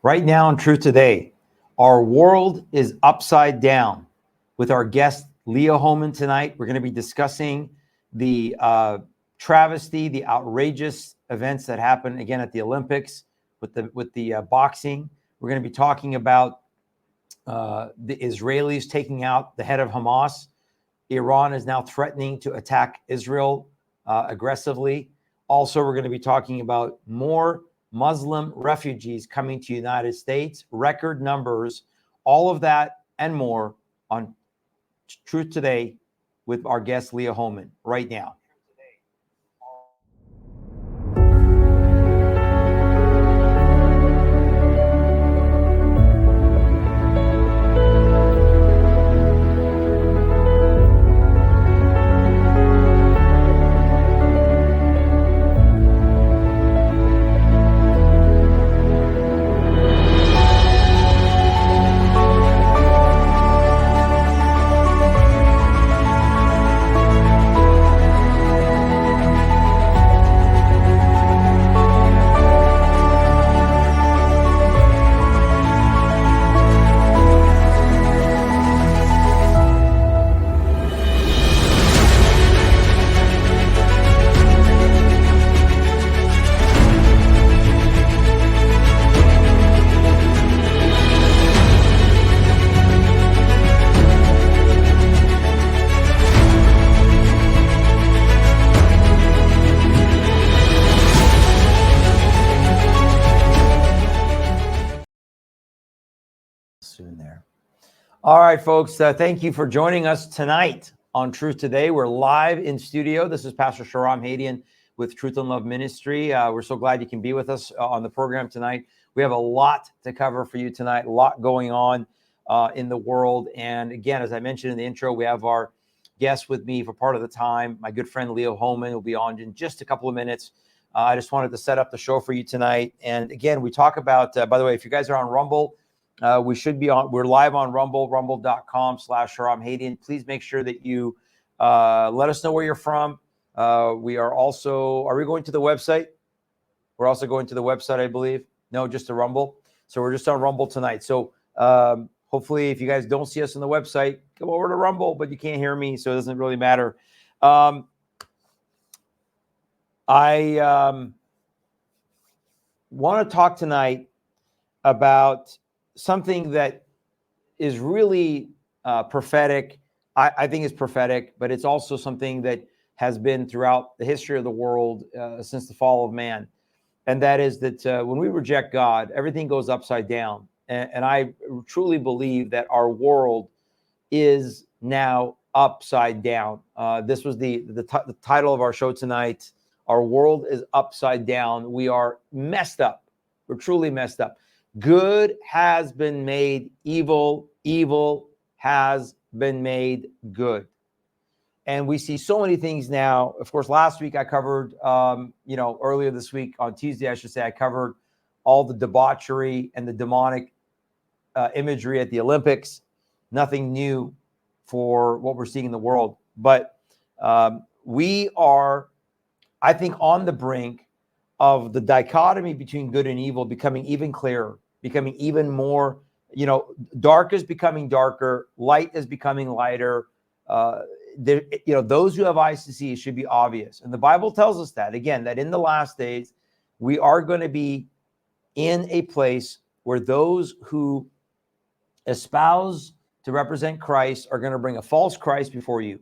Right now on Truth Today, our world is upside down. With our guest, Leo Hohmann, tonight, we're going to be discussing the travesty, the outrageous events that happened again at the Olympics with the boxing. We're going to be talking about the Israelis taking out the head of Hamas. Iran is now threatening to attack Israel aggressively. Also, we're going to be talking about more Muslim refugees coming to the United States, record numbers, all of that and more on Truth Today with our guest, Leo Hohmann, right now. Soon there. All right, folks. Thank you for joining us tonight on Truth Today. We're live in studio. This is Pastor Sharam Hadian with Truth and Love Ministry. We're so glad you can be with us on the program tonight. We have a lot to cover for you tonight, a lot going on in the world. And again, as I mentioned in the intro, we have our guest with me for part of the time. My good friend Leo Hohmann will be on in just a couple of minutes. I just wanted to set up the show for you tonight. And again, we talk about, by the way, if you guys are on Rumble, we should be on, we're live on Rumble, rumble.com/Sharam Hadian. Please make sure that you let us know where you're from. We are also, are we going to the website? We're also going to the website, I believe. No, just the Rumble. So we're just on Rumble tonight. So hopefully if you guys don't see us on the website, go over to Rumble, but you can't hear me, so it doesn't really matter. I want to talk tonight about something that is really prophetic. I think it's prophetic, but it's also something that has been throughout the history of the world since the fall of man. And that is that when we reject God, everything goes upside down. And I truly believe that our world is now upside down. This was the title of our show tonight. Our world is upside down. We are messed up. We're truly messed up. Good has been made evil. Evil has been made good. And we see so many things now. Of course, last week I covered, earlier this week on Tuesday, I should say, I covered all the debauchery and the demonic imagery at the Olympics. Nothing new for what we're seeing in the world. But we are, I think, on the brink of the dichotomy between good and evil becoming even clearer, becoming even more, dark is becoming darker, light is becoming lighter. Those who have eyes to see, it should be obvious. And the Bible tells us that, again, that in the last days, we are going to be in a place where those who espouse to represent Christ are going to bring a false Christ before you.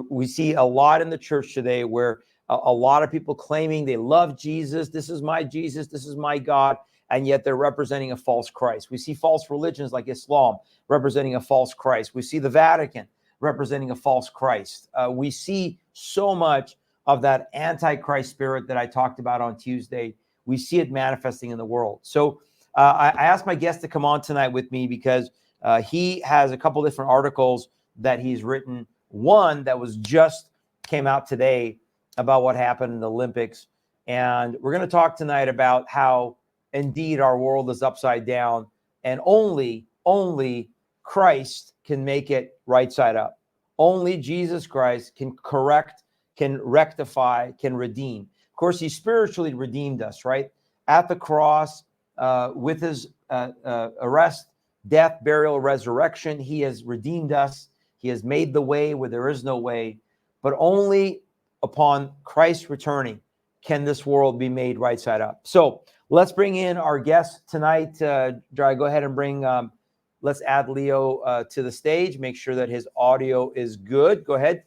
We see a lot in the church today where a lot of people claiming they love Jesus. This is my Jesus. This is my God. And yet they're representing a false Christ. We see false religions like Islam representing a false Christ. We see the Vatican representing a false Christ. We see so much of that antichrist spirit that I talked about on Tuesday. We see it manifesting in the world. So I asked my guest to come on tonight with me because he has a couple different articles that he's written. One that was just came out today about what happened in the Olympics. And we're going to talk tonight about how indeed our world is upside down and only Christ can make it right side up. Only Jesus Christ can correct, can rectify, can redeem. Of course, he spiritually redeemed us, right? At the cross, with his arrest, death, burial, resurrection. He has redeemed us. He has made the way where there is no way. But only upon Christ returning can this world be made right side up. So let's bring in our guest tonight. Dry, go ahead and bring, let's add Leo to the stage. Make sure that his audio is good. Go ahead.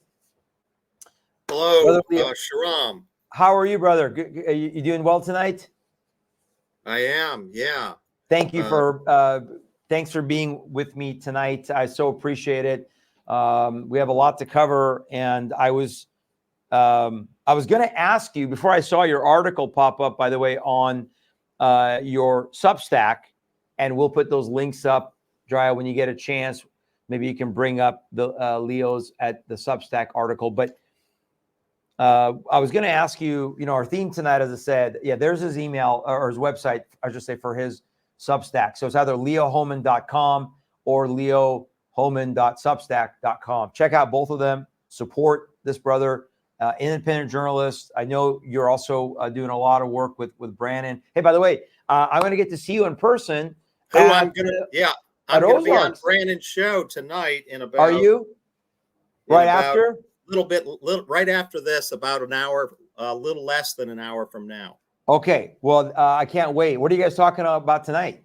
Hello, Sharam. How are you, brother? Are you doing well tonight? I am, yeah. Thank you thanks for being with me tonight. I so appreciate it. We have a lot to cover, and I was going to ask you before I saw your article pop up, by the way, on your Substack, and we'll put those links up, Dry, when you get a chance. Maybe you can bring up the Leo's at the Substack article. But I was going to ask you, our theme tonight, as I said, there's his email or his website, I should say, for his Substack. So it's either leohohmann.com or leohohmann.substack.com. Check out both of them. Support this brother, independent journalist. I know you're also doing a lot of work with Brandon. Hey, by the way, I'm going to get to see you in person. I'm going to be on Brandon's show tonight in about. Are you? Right after? Right after this, about an hour, a little less than an hour from now. Okay. Well, I can't wait. What are you guys talking about tonight?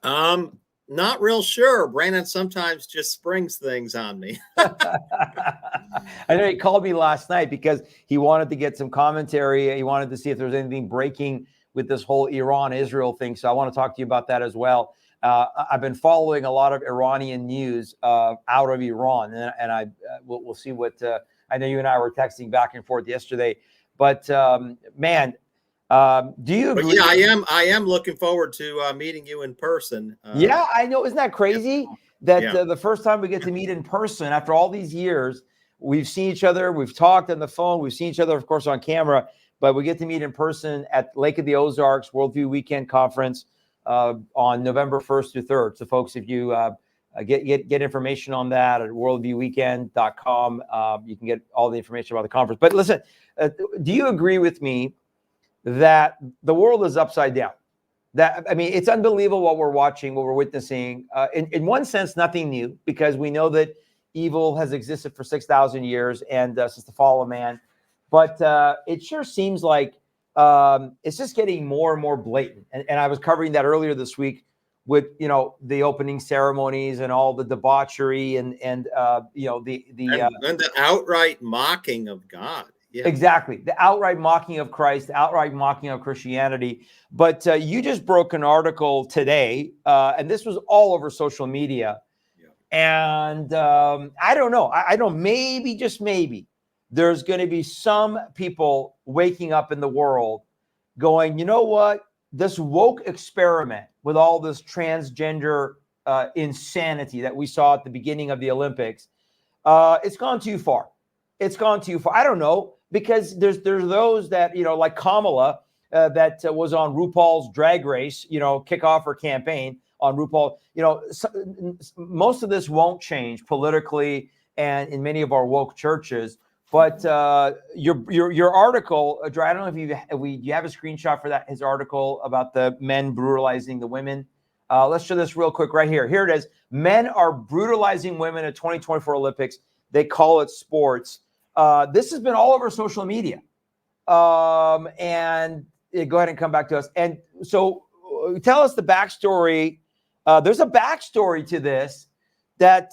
Not real sure. Brandon sometimes just springs things on me. I know he called me last night because he wanted to get some commentary. He wanted to see if there was anything breaking with this whole Iran-Israel thing. So I want to talk to you about that as well. I've been following a lot of Iranian news out of Iran, and we'll see what I know. You and I were texting back and forth yesterday, but man, do you agree? Yeah, I am looking forward to meeting you in person. Yeah, I know. Isn't that crazy that the first time we get to meet in person after all these years, we've seen each other, we've talked on the phone, we've seen each other, of course, on camera, but we get to meet in person at Lake of the Ozarks Worldview Weekend Conference on November 1st through 3rd. So, folks, if you get information on that at worldviewweekend.com, you can get all the information about the conference. But listen, do you agree with me that the world is upside down? It's unbelievable what we're watching, what we're witnessing. In one sense, nothing new, because we know that evil has existed for 6,000 years and since the fall of man. But it sure seems like it's just getting more and more blatant. And I was covering that earlier this week with, the opening ceremonies and all the debauchery and the outright mocking of God. Yeah. Exactly. The outright mocking of Christ, the outright mocking of Christianity. But you just broke an article today, and this was all over social media. Yeah. And I don't know. I don't, maybe, just maybe, there's going to be some people waking up in the world going, you know what? This woke experiment with all this transgender insanity that we saw at the beginning of the Olympics, it's gone too far. It's gone too far. I don't know, because there's those that, like Kamala, that was on RuPaul's Drag Race, kick off her campaign on RuPaul. Most of this won't change politically and in many of our woke churches. But your article, I don't know if you have a screenshot for that, his article about the men brutalizing the women. Let's show this real quick right here. Here it is. Men are brutalizing women at 2024 Olympics. They call it sports. This has been all over social media. And go ahead and come back to us. And so tell us the backstory. There's a backstory to this, that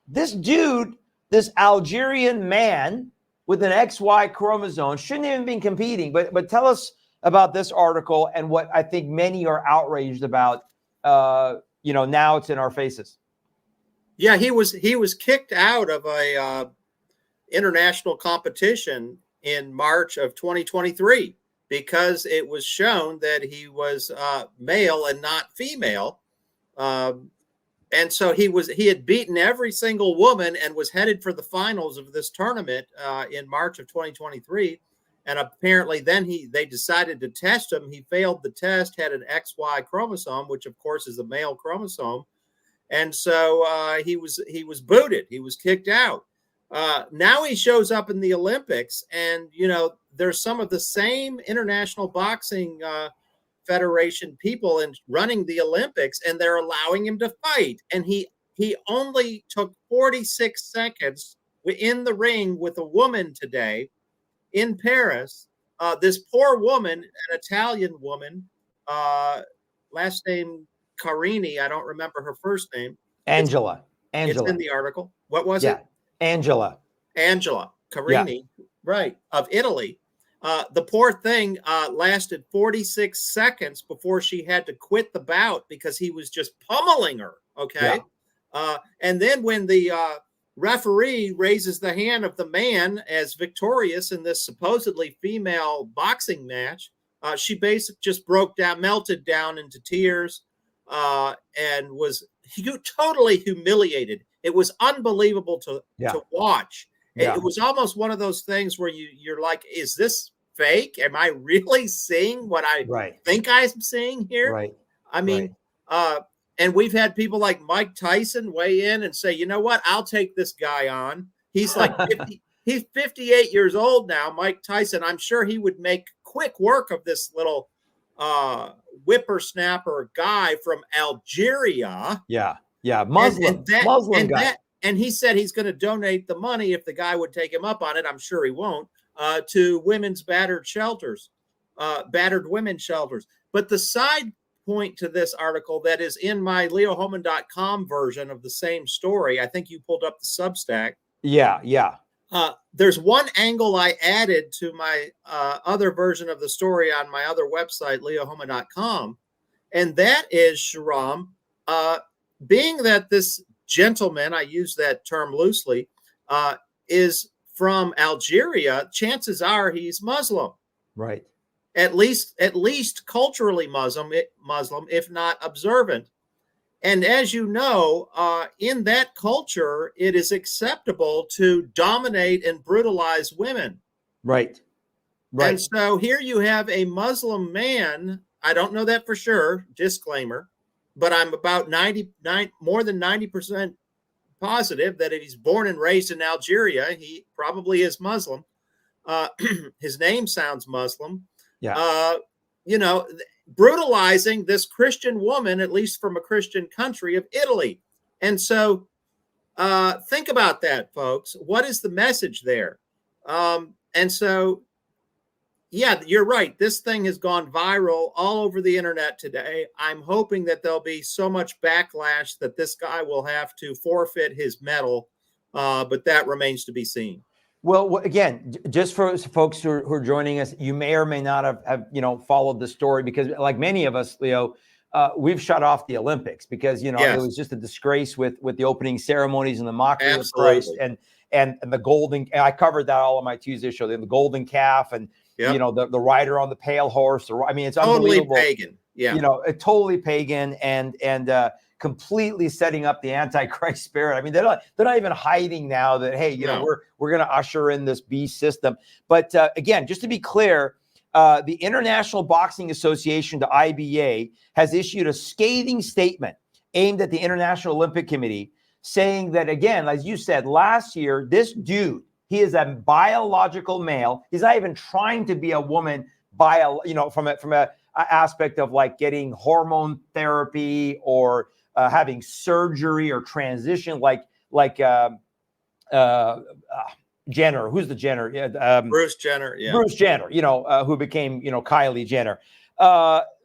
this dude, this Algerian man with an XY chromosome, shouldn't even been competing. But tell us about this article and what I think many are outraged about. Now it's in our faces. Yeah, he was kicked out of a international competition in March of 2023 because it was shown that he was male and not female. And so he had beaten every single woman and was headed for the finals of this tournament in March of 2023. And apparently then they decided to test him. He failed the test, had an XY chromosome, which of course is a male chromosome. And so he was booted. He was kicked out. Now he shows up in the Olympics, and there's some of the same international boxing Federation people and running the Olympics, and they're allowing him to fight. And he only took 46 seconds in the ring with a woman today in Paris. This poor woman, an Italian woman, last name Carini, I don't remember her first name. Angela. It's in the article. What was it? Angela Carini, right, of Italy. The poor thing lasted 46 seconds before she had to quit the bout because he was just pummeling her. Okay. And then when the referee raises the hand of the man as victorious in this supposedly female boxing match, she basically just broke down, melted down into tears, and was totally humiliated. It was unbelievable to watch. It was almost one of those things where you're like, is this fake? Am I really seeing what I think I'm seeing here? Right. I mean, and we've had people like Mike Tyson weigh in and say, you know what? I'll take this guy on. He's like 50, he's 58 years old now, Mike Tyson. I'm sure he would make quick work of this little whippersnapper guy from Algeria. Muslim guy. And he said he's going to donate the money if the guy would take him up on it. I'm sure he won't, to women's battered women's shelters. But the side point to this article that is in my leohohmann.com version of the same story, I think you pulled up the Substack. There's one angle I added to my other version of the story on my other website, leohohmann.com. And that is, Shahram, being that this gentleman, I use that term loosely, is from Algeria, chances are he's Muslim. Right. At least culturally Muslim, if not observant. And as you know, in that culture, it is acceptable to dominate and brutalize women. Right. And so here you have a Muslim man. I don't know that for sure, disclaimer, but I'm about more than 90% positive that if he's born and raised in Algeria, he probably is Muslim. His name sounds Muslim. Brutalizing this Christian woman, at least from a Christian country of Italy. And so think about that, folks. What is the message there? And so, you're right. This thing has gone viral all over the internet today. I'm hoping that there'll be so much backlash that this guy will have to forfeit his medal, but that remains to be seen. Well, again, just for folks who are joining us, you may or may not have followed the story because, like many of us, Leo, we've shut off the Olympics because it was just a disgrace with the opening ceremonies and the mockery of Christ and the golden. And I covered that all on my Tuesday show. The golden calf and the rider on the pale horse. I mean, it's totally unbelievable. Pagan. Totally pagan and completely setting up the Antichrist spirit. I mean, they're not even hiding now that, hey, we're going to usher in this beast system. But again, just to be clear, the International Boxing Association, the IBA, has issued a scathing statement aimed at the International Olympic Committee, saying that, again, as you said, last year, this dude, he is a biological male. He's not even trying to be a woman from a aspect of like getting hormone therapy or having surgery or transition, like Jenner. Who's the Jenner? Bruce Jenner. Yeah. Bruce Jenner. Who became Kylie Jenner.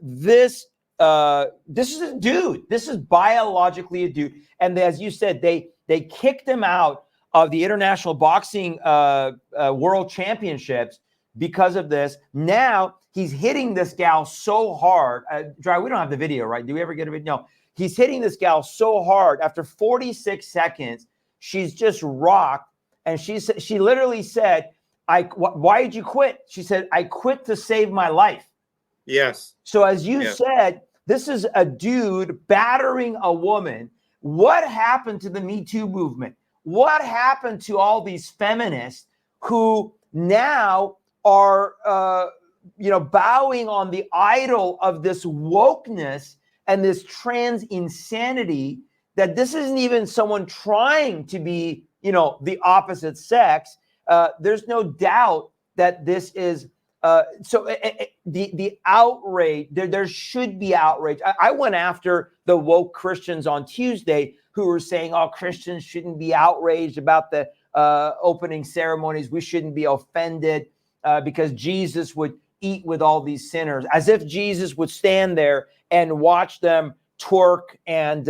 This is a dude. This is biologically a dude. And as you said, they kicked him out of the International Boxing World Championships because of this. Now he's hitting this gal so hard. Dry, we don't have the video, right? Do we ever get a video? No. He's hitting this gal so hard. After 46 seconds, she's just rocked. And she literally said, why did you quit? She said, I quit to save my life. Yes. So as you said, this is a dude battering a woman. What happened to the Me Too movement? What happened to all these feminists who now are, bowing on the idol of this wokeness and this trans insanity, that this isn't even someone trying to be, the opposite sex. There's no doubt that this is The outrage, there should be outrage. I went after the woke Christians on Tuesday who were saying, oh, Christians shouldn't be outraged about the opening ceremonies. We shouldn't be offended because Jesus would eat with all these sinners, as if Jesus would stand there and watch them twerk and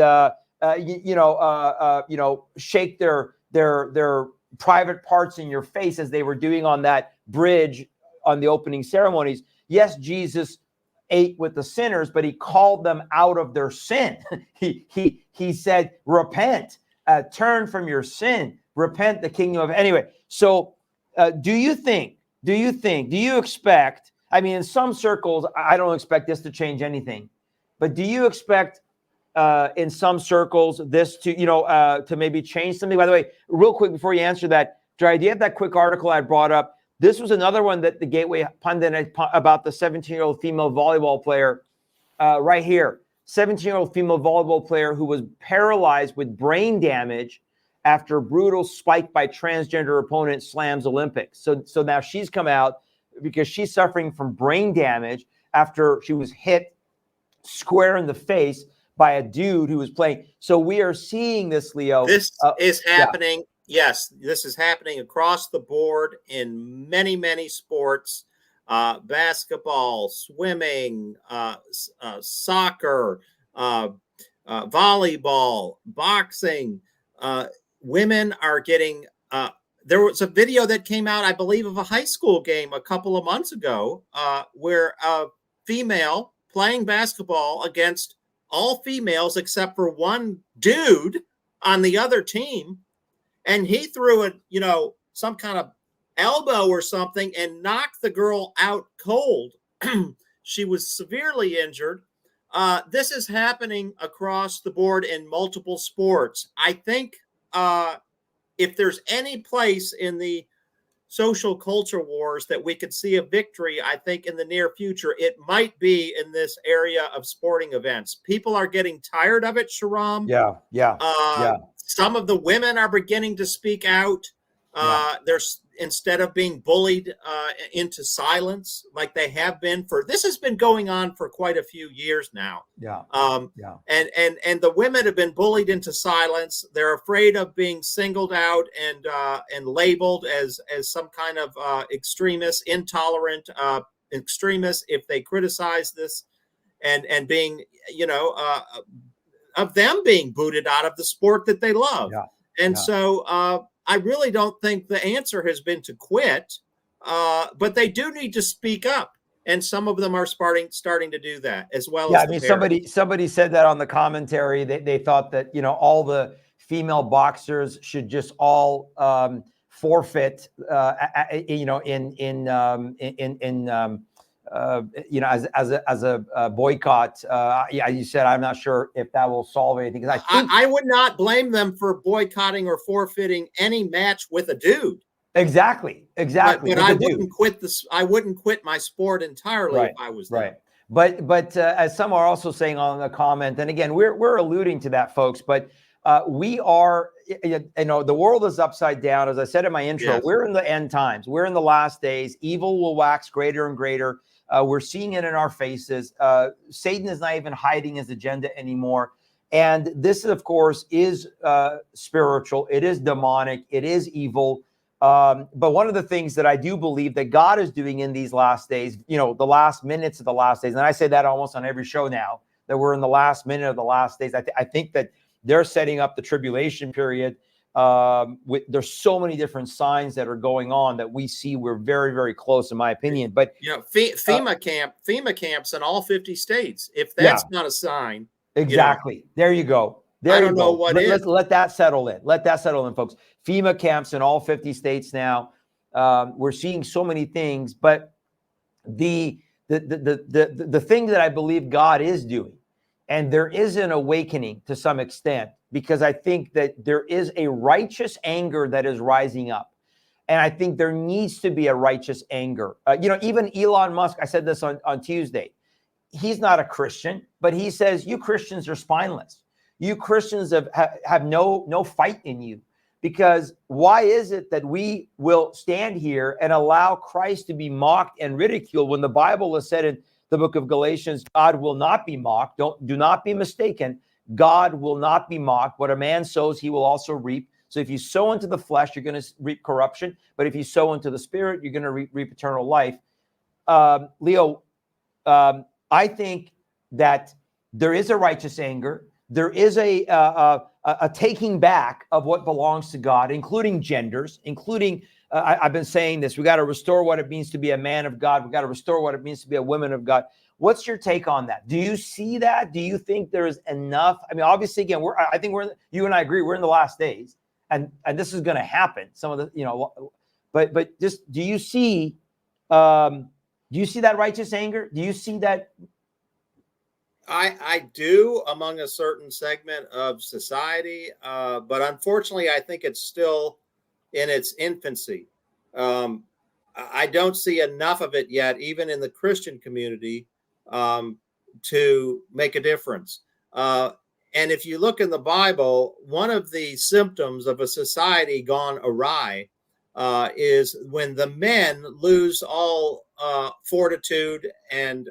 shake their private parts in your face as they were doing on that bridge on the opening ceremonies. Yes, Jesus ate with the sinners, but he called them out of their sin. He said, repent, turn from your sin, repent, the kingdom of. Anyway, so do you expect, I mean, in some circles, I don't expect this to change anything, but do you expect in some circles this to maybe change something? By the way, real quick before you answer that, Dre, do you have that quick article I brought up? This was another one that the Gateway pundit about the 17-year-old female volleyball player right here. 17-year-old female volleyball player who was paralyzed with brain damage after brutal spike by transgender opponent slams Olympics. So now she's come out because she's suffering from brain damage after she was hit square in the face by a dude who was playing. So we are seeing this, Leo. This is happening. Yeah. Yes, this is happening across the board in many, many sports, basketball, swimming, soccer, volleyball, boxing. Women are getting, there was a video that came out, I believe, of a high school game a couple of months ago where a female playing basketball against all females except for one dude on the other team. And he threw some kind of elbow or something and knocked the girl out cold. She was severely injured. This is happening across the board in multiple sports. I think if there's any place in the social culture wars that we could see a victory, I think in the near future, it might be in this area of sporting events. People are getting tired of it, Sharam. Yeah. Some of the women are beginning to speak out. There's, instead of being bullied into silence like they have been this has been going on for quite a few years now. And the women have been bullied into silence. They're afraid of being singled out and labeled as some kind of extremist, intolerant extremist if they criticize this, and being of them being booted out of the sport that they love. So I really don't think the answer has been to quit, but they do need to speak up. And some of them are starting to do that as well. Yeah, I mean, somebody said that on the commentary. They thought that, all the female boxers should just all forfeit, as a boycott. You said, I'm not sure if that will solve anything. Because I would not blame them for boycotting or forfeiting any match with a dude. Exactly. But I wouldn't quit this. I wouldn't quit my sport entirely if I was there. Right. But as some are also saying on the comment, and again, we're alluding to that, folks. But we are, the world is upside down. As I said in my intro, we're in the end times. We're in the last days. Evil will wax greater and greater. We're seeing it in our faces. Satan is not even hiding his agenda anymore. And this, of course, is spiritual. It is demonic. It is evil. But one of the things that I do believe that God is doing in these last days, the last minutes of the last days, and I say that almost on every show now, that we're in the last minute of the last days. I think that they're setting up the tribulation period. There's so many different signs that are going on that we see. We're very, very close, in my opinion. But FEMA camps in all 50 states. If that's not a sign, exactly. There you go. I don't know what is. Let that settle in. Let that settle in, folks. FEMA camps in all 50 states now. We're seeing so many things, but the thing that I believe God is doing, and there is an awakening to some extent, because I think that there is a righteous anger that is rising up. And I think there needs to be a righteous anger. Even Elon Musk, I said this on Tuesday, he's not a Christian, but he says, you Christians are spineless. You Christians have no fight in you. Because why is it that we will stand here and allow Christ to be mocked and ridiculed when the Bible has said in the book of Galatians, God will not be mocked. Do not be mistaken. God will not be mocked. What a man sows, he will also reap. So if you sow into the flesh, you're going to reap corruption. But if you sow into the spirit, you're going to reap eternal life. Leo, I think that there is a righteous anger. There is a taking back of what belongs to God, including genders, including, I've been saying this, we got to restore what it means to be a man of God. We got to restore what it means to be a woman of God. What's your take on that? Do you see that? Do you think there is enough? I mean, obviously, again, I think you and I agree, we're in the last days, and this is going to happen. Some of the, but just, do you see that righteous anger? Do you see that? I do, among a certain segment of society, but unfortunately, I think it's still in its infancy. I don't see enough of it yet, even in the Christian community, to make a difference. And if you look in the Bible, one of the symptoms of a society gone awry is when the men lose all fortitude and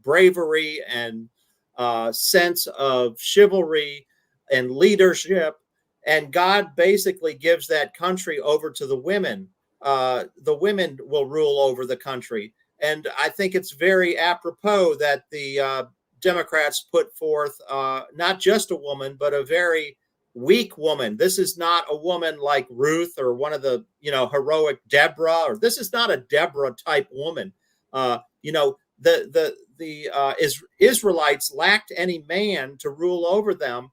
bravery and sense of chivalry and leadership. And God basically gives that country over to the women. The women will rule over the country. And I think it's very apropos that the Democrats put forth not just a woman, but a very weak woman. This is not a woman like Ruth or one of the, heroic Deborah, or this is not a Deborah type woman. The Israelites lacked any man to rule over them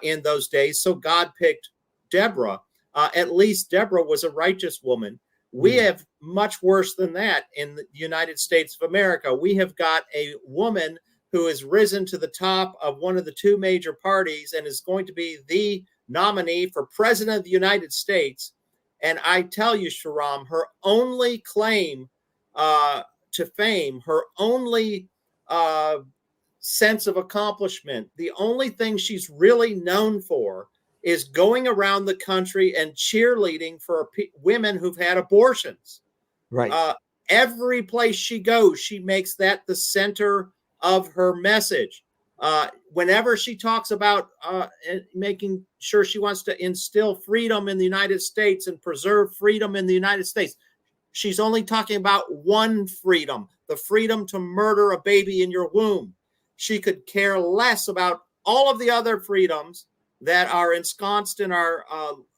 in those days, so God picked Deborah. At least Deborah was a righteous woman. We have much worse than that in the United States of America. We have got a woman who has risen to the top of one of the two major parties and is going to be the nominee for president of the United States. And I tell you, Shahram, her only claim to fame, her only sense of accomplishment, the only thing she's really known for is going around the country and cheerleading for women who've had abortions. Right. Every place she goes, she makes that the center of her message. Whenever she talks about making sure she wants to instill freedom in the United States and preserve freedom in the United States, she's only talking about one freedom, the freedom to murder a baby in your womb. She could care less about all of the other freedoms that are ensconced in our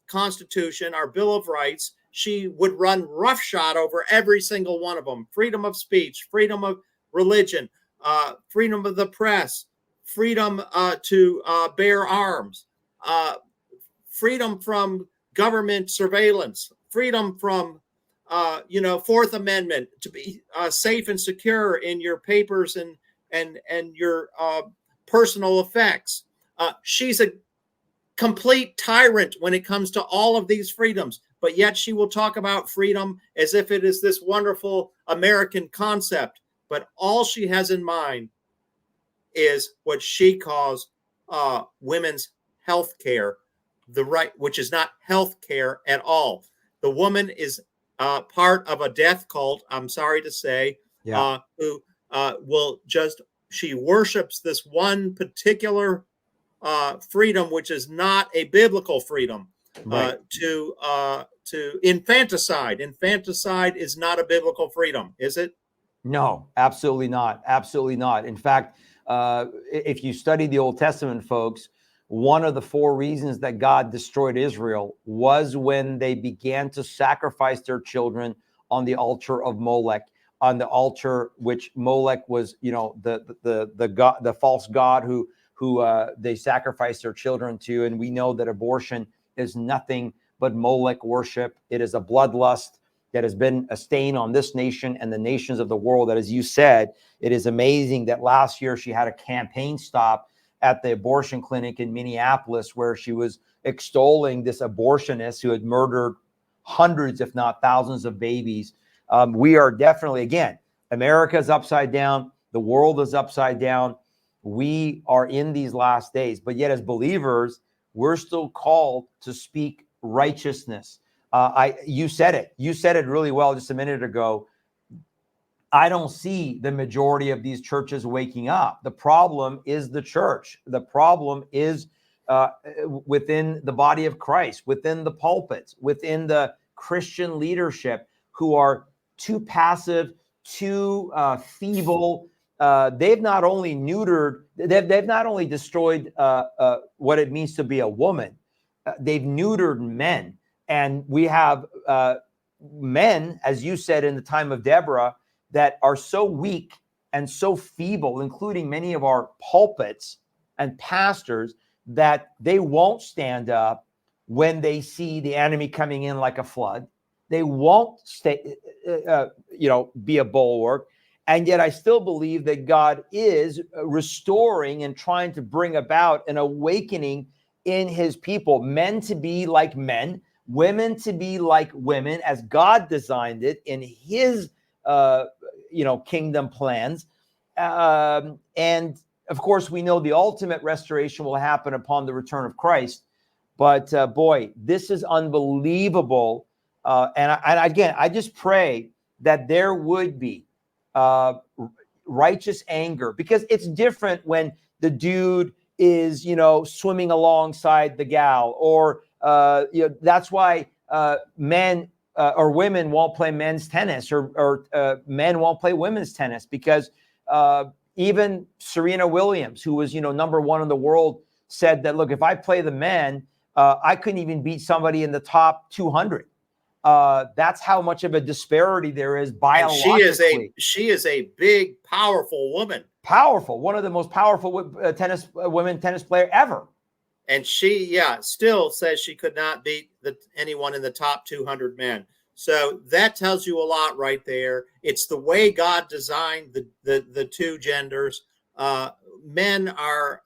Constitution, our Bill of Rights. She would run roughshod over every single one of them. Freedom of speech, freedom of religion, freedom of the press, freedom to bear arms, freedom from government surveillance, freedom from Fourth Amendment to be safe and secure in your papers and your personal effects. She's a complete tyrant when it comes to all of these freedoms, but yet she will talk about freedom as if it is this wonderful American concept. But all she has in mind is what she calls women's health care, which is not health care at all. The woman is part of a death cult, I'm sorry to say, who she worships this one particular freedom, which is not a biblical freedom, Right. to infanticide. Infanticide is not a biblical freedom, is it? No, absolutely not. Absolutely not. In fact, if you study the Old Testament, folks, one of the 4 reasons that God destroyed Israel was when they began to sacrifice their children on the altar of Molech, on the altar which Molech was, the god, the false god who they sacrificed their children to. And we know that abortion is nothing but Molech worship. It is a bloodlust that has been a stain on this nation and the nations of the world. That, as you said, it is amazing that last year she had a campaign stop at the abortion clinic in Minneapolis, where she was extolling this abortionist who had murdered hundreds, if not thousands, of babies. We are definitely, again, America is upside down. The world is upside down. We are in these last days, but yet as believers, we're still called to speak righteousness. You said it. You said it really well just a minute ago. I don't see the majority of these churches waking up. The problem is the church. The problem is within the body of Christ, within the pulpits, within the Christian leadership, who are too passive, too feeble. They've not only neutered, they've not only destroyed what it means to be a woman, they've neutered men. And we have men, as you said in the time of Deborah, that are so weak and so feeble, including many of our pulpits and pastors, that they won't stand up when they see the enemy coming in like a flood. They won't be a bulwark. And yet I still believe that God is restoring and trying to bring about an awakening in his people, men to be like men, women to be like women, as God designed it in his kingdom plans. And of course, we know the ultimate restoration will happen upon the return of Christ. But boy, this is unbelievable. And again, I just pray that there would be righteous anger, because it's different when the dude is, swimming alongside the gal, or that's why men or women won't play men's tennis, or men won't play women's tennis, because even Serena Williams, who was, number one in the world, said that, look, if I play the men, I couldn't even beat somebody in the top 200. That's how much of a disparity there is biologically. And she is a big, powerful woman. Powerful, one of the most powerful women tennis player ever. And she, still says she could not beat anyone in the top 200 men. So that tells you a lot right there. It's the way God designed the two genders. Men are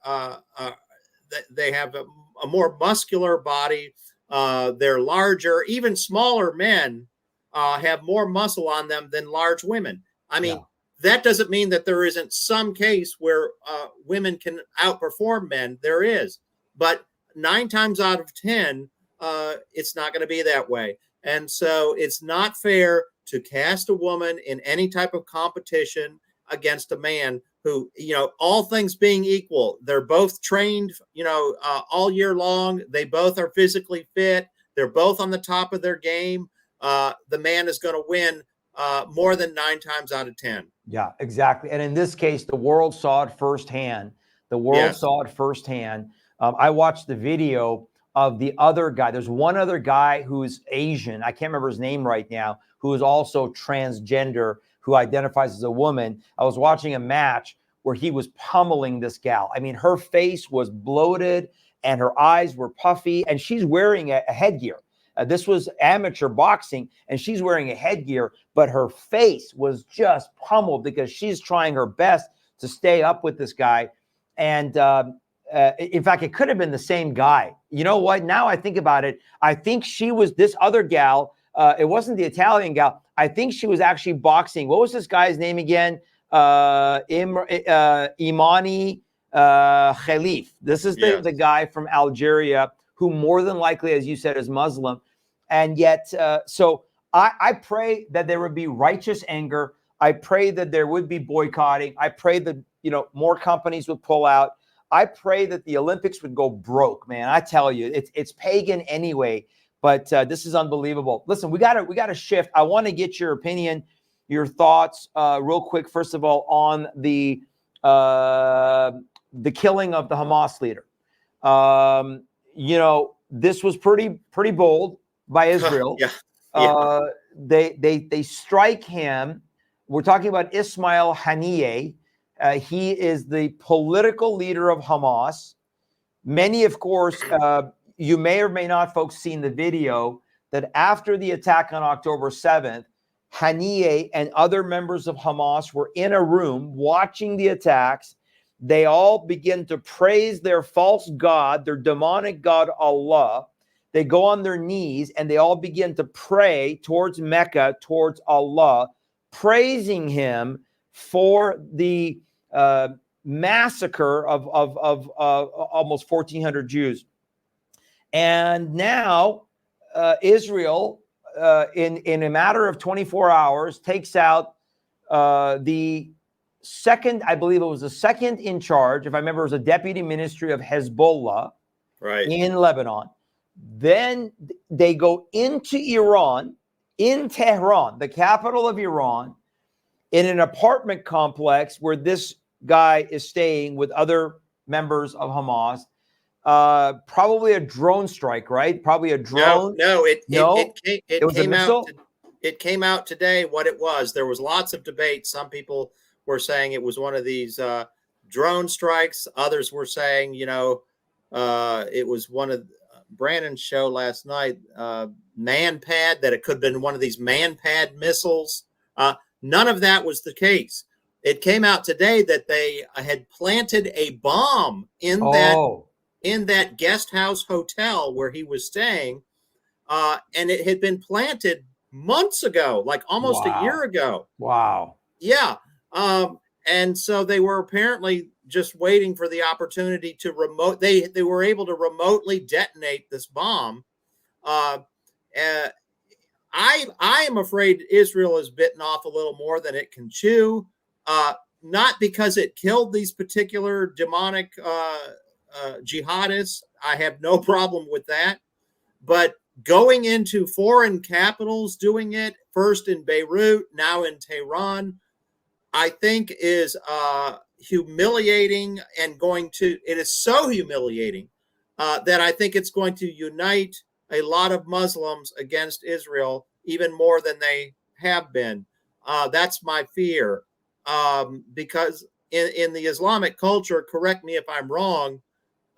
they have a more muscular body. They're larger. Even smaller men have more muscle on them than large women. I mean, that doesn't mean that there isn't some case where women can outperform men. There is. But 9 times out of 10, it's not going to be that way. And so it's not fair to cast a woman in any type of competition against a man who, all things being equal, they're both trained, all year long. They both are physically fit. They're both on the top of their game. The man is going to win more than 9 times out of 10. Yeah, exactly. And in this case, the world saw it firsthand. I watched the video of the other guy. There's one other guy who's Asian. I can't remember his name right now, who is also transgender, who identifies as a woman. I was watching a match where he was pummeling this gal. I mean, her face was bloated and her eyes were puffy, and she's wearing a headgear. This was amateur boxing, and she's wearing a headgear, but her face was just pummeled because she's trying her best to stay up with this guy. And in fact, it could have been the same guy. You know what? Now I think about it, I think she was this other gal. It wasn't the Italian gal. I think she was actually boxing. What was this guy's name again? Imani Khalif. This is the guy from Algeria, who more than likely, as you said, is Muslim. And yet, so I pray that there would be righteous anger. I pray that there would be boycotting. I pray that, more companies would pull out. I pray that the Olympics would go broke, man. I tell you, it's pagan anyway, but this is unbelievable. Listen, we gotta shift. I want to get your opinion, your thoughts, real quick. First of all, on the killing of the Hamas leader. This was pretty bold by Israel. They strike him. We're talking about Ismail Haniyeh. He is the political leader of Hamas. Many, of course, you may or may not, folks, seen the video that after the attack on October 7th, Haniyeh and other members of Hamas were in a room watching the attacks. They all begin to praise their false god, their demonic god, Allah. They go on their knees and they all begin to pray towards Mecca, towards Allah, praising him for the massacre of almost 1,400 Jews. And now Israel, in a matter of 24 hours, takes out the second, I believe it was the second in charge, if I remember, it was a deputy ministry of Hezbollah in Lebanon. Then they go into Iran, in Tehran, the capital of Iran, in an apartment complex where this guy is staying with other members of Hamas. Probably a drone strike, right? Probably a drone. It was came a missile. It came out today what it was. There was lots of debate. Some people were saying it was one of these drone strikes. Others were saying, it was one of Brandon's show last night, man-pad, that it could have been one of these man-pad missiles. None of that was the case. It came out today that they had planted a bomb in that guest house hotel where he was staying, and it had been planted months ago, like almost a year ago. Wow. Yeah. And so they were apparently just waiting for the opportunity to they were able to remotely detonate this bomb. I am afraid Israel is bitten off a little more than it can chew, not because it killed these particular demonic jihadists. I have no problem with that. But going into foreign capitals, doing it first in Beirut, now in Tehran, I think is humiliating, and it is so humiliating that I think it's going to unite a lot of Muslims against Israel even more than they have been. That's my fear, because in the Islamic culture, correct me if I'm wrong,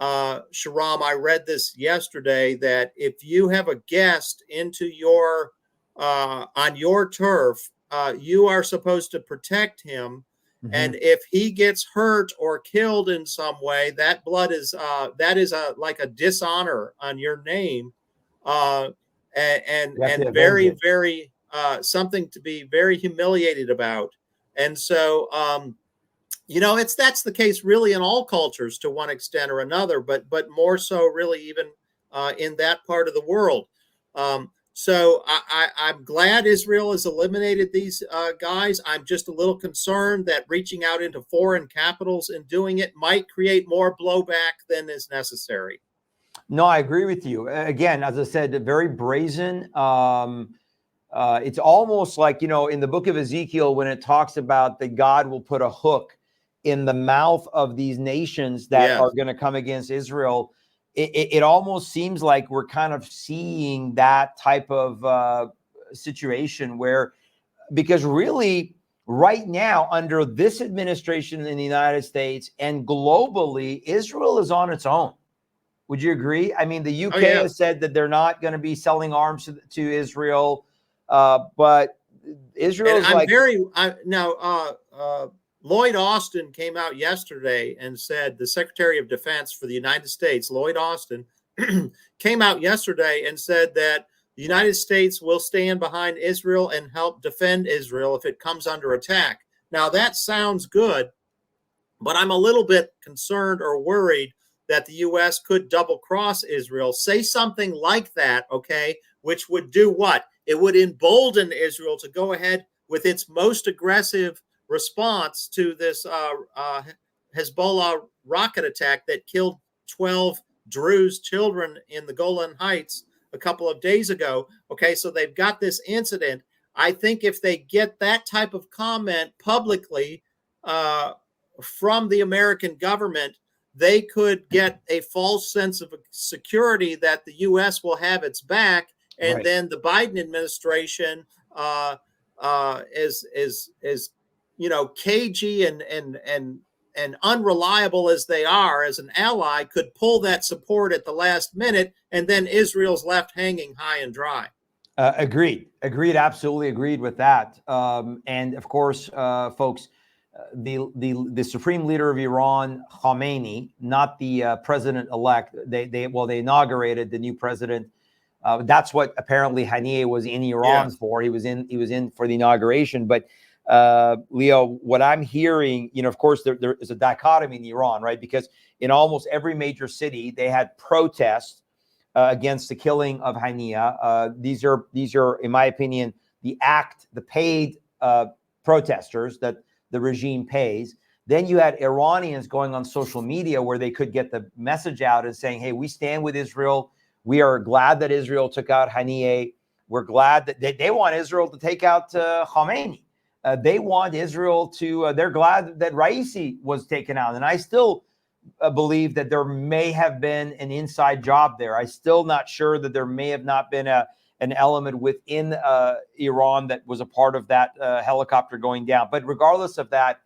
Shahram, I read this yesterday, that if you have a guest into your on your turf, you are supposed to protect him. Mm-hmm. And if he gets hurt or killed in some way, that blood is like a dishonor on your name, and very, very something to be very humiliated about. And so, that's the case really in all cultures to one extent or another, but more so really even in that part of the world. So I'm glad Israel has eliminated these guys. I'm just a little concerned that reaching out into foreign capitals and doing it might create more blowback than is necessary. No, I agree with you. Again, as I said, very brazen. It's almost like, in the book of Ezekiel, when it talks about that God will put a hook in the mouth of these nations that are going to come against Israel. It almost seems like we're kind of seeing that type of situation because really right now, under this administration in the United States and globally, Israel is on its own. Would you agree? I mean, the UK has said that they're not going to be selling arms to Israel, but Israel is Lloyd Austin came out yesterday and said, the Secretary of Defense for the United States, Lloyd Austin, came out yesterday and said that the United States will stand behind Israel and help defend Israel if it comes under attack. Now, that sounds good, but I'm a little bit concerned or worried that the U.S. could double cross Israel, say something like that, okay, which would do what? It would embolden Israel to go ahead with its most aggressive response to this Hezbollah rocket attack that killed 12 Druze children in the Golan Heights a couple of days ago. Okay, so they've got this incident. I think if they get that type of comment publicly from the American government, they could get a false sense of security that the U.S. will have its back, and then the Biden administration is cagey and unreliable as they are as an ally, could pull that support at the last minute, and then Israel's left hanging high and dry. Agreed. Absolutely agreed with that. And of course, folks, the supreme leader of Iran, Khomeini, not the president-elect. They inaugurated the new president. That's what apparently Haniyeh was in Iran for. He was in for the inauguration, but. Leo, what I'm hearing, of course, there is a dichotomy in Iran, right? Because in almost every major city, they had protests against the killing of Hania. These are, in my opinion, the paid protesters that the regime pays. Then you had Iranians going on social media where they could get the message out and saying, hey, we stand with Israel. We are glad that Israel took out Haniyeh. We're glad that they want Israel to take out Khomeini. They want Israel to, they're glad that Raisi was taken out. And I still believe that there may have been an inside job there. I'm still not sure that there may have not been an element within Iran that was a part of that helicopter going down. But regardless of that,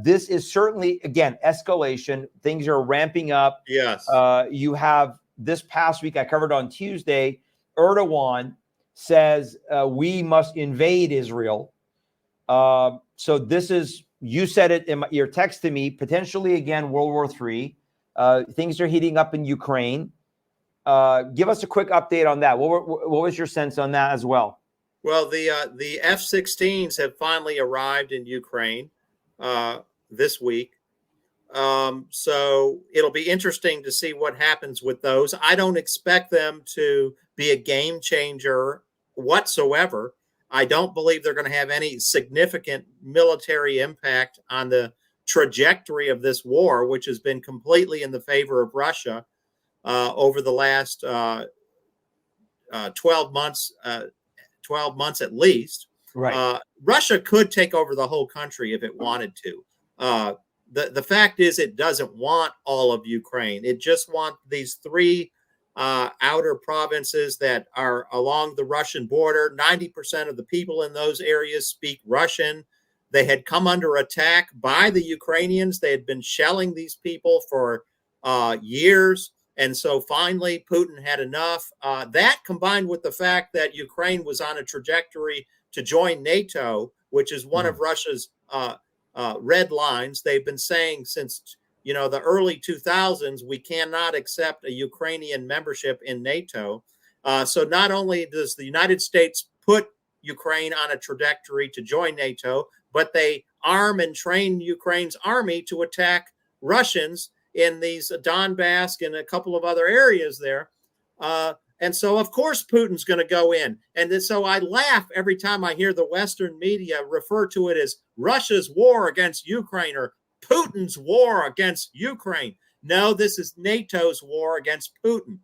this is certainly, again, escalation. Things are ramping up. Yes. You have this past week, I covered on Tuesday, Erdogan says we must invade Israel. So this is, you said it in your text to me, potentially again, World War III. Things are heating up in Ukraine. Give us a quick update on that. What was your sense on that as well? Well, the F-16s have finally arrived in Ukraine this week. So it'll be interesting to see what happens with those. I don't expect them to be a game changer whatsoever. I don't believe they're going to have any significant military impact on the trajectory of this war, which has been completely in the favor of Russia over the last 12 months at least. Right. Russia could take over the whole country if it wanted to. The fact is, it doesn't want all of Ukraine. It just wants these three outer provinces that are along the Russian border. 90% of the people in those areas speak Russian. They had come under attack by the Ukrainians. They had been shelling these people for years. And so finally, Putin had enough. That combined with the fact that Ukraine was on a trajectory to join NATO, which is one of Russia's red lines. They've been saying since the early 2000s, we cannot accept a Ukrainian membership in NATO. So not only does the United States put Ukraine on a trajectory to join NATO, but they arm and train Ukraine's army to attack Russians in these Donbass and a couple of other areas there. And so, of course, Putin's going to go in. And so I laugh every time I hear the Western media refer to it as Russia's war against Ukraine or Putin's war against Ukraine. No, this is NATO's war against Putin.